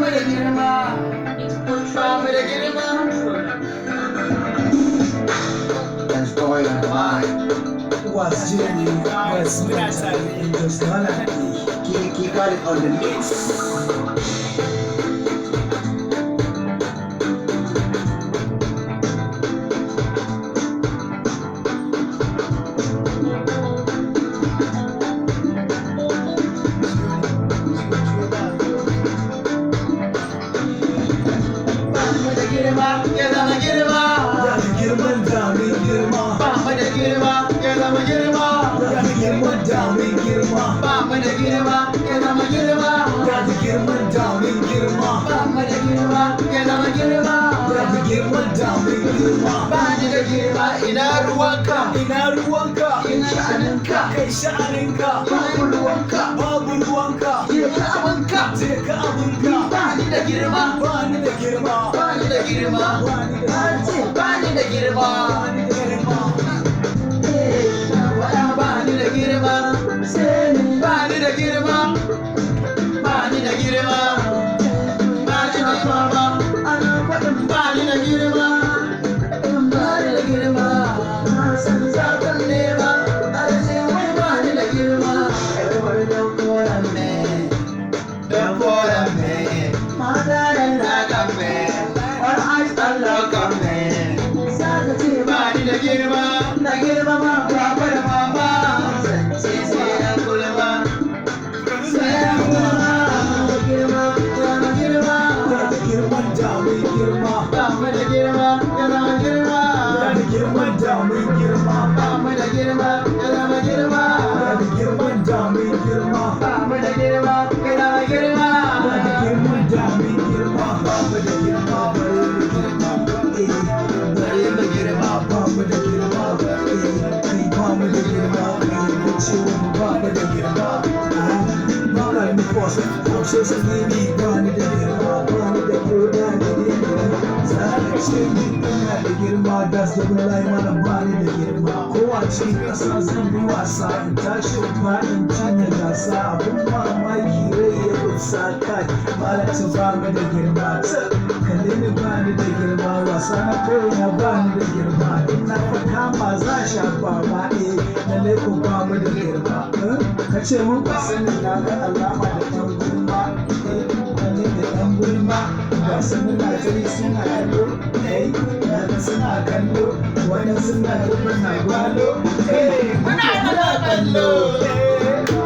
mu da girma, ba mu da girma. That's going on mine. Was Jenny, was Meta, and just Holland. He got it on the list. Girma, ya zama girma. Ya da girman damin girma. Ba mu da girma, ya zama girma. Ya da girman damin girma. Ba mu da girma, ya zama girma. Ya da girman damin girma. Ba mu da girma, ya zama girma. Ya da girman damin girma. Ba ni da girma, ina ruwanka. Ina ruwanka. Ina sha'aninka. Kai sha'aninka. Babu ruwanka. Babu ruwanka. Je ka abinka. Je ka abinka. Ba ni da girma. Ba ni da girma. Ba ni da girma. Ba ni da girma. Ba ni da girma. Ba ni da girma. Ba ni da girma. Ba ni da girma. Ba ni da girma. Ba ni da girma. Ba ni da girma. Ba ni da girma. San zafin nema. Ba ni da girma. Everybody don't call on me. Don't call on me. Mother and like a man. All eyes are like a man. Ba ni da girma. Da girma ma baba da mama. Sai na kulma. Sai na kulma. Da girma. Da girma. Ya da girman damin girma. Ba mu da girma. Ya zama girma. Ya da girman damin girma. Ba mu da girma. Ya zama girma. Ya da girman damin girma. Ba mu da girma. Ya zama girma. Ya da girman damin girma. Ba mu da girma. Bare da girma. Bare da girma. Ba mu da girma. Kai ba mu da girma. Kai da ciwo ba mu da girma. Ba ka ni fosa. Amshe sa ni ba ni da girma. Ba ni da girma. Zaka ce ni ina da girma. Das da bulai mana ba ni da girma. Kowa cikin ƙasa zan yi wasa. In tashi ba in cinye gasa. Abun mamaki rai ya kusa kai. Malacin ba mu da girma. Kalle ni ba ni da girma. Wasa na koya ba ni da girma. In na fa kama za sha baba lalle ko ba mu da girma. Ka ce mun ba sani na ga alama da ɗan gulma. Kalle da ɗan gulma. Ga su muna tari suna kallo. Na ga suna kallo. Wani suna da muna gwalo. Muna kallo.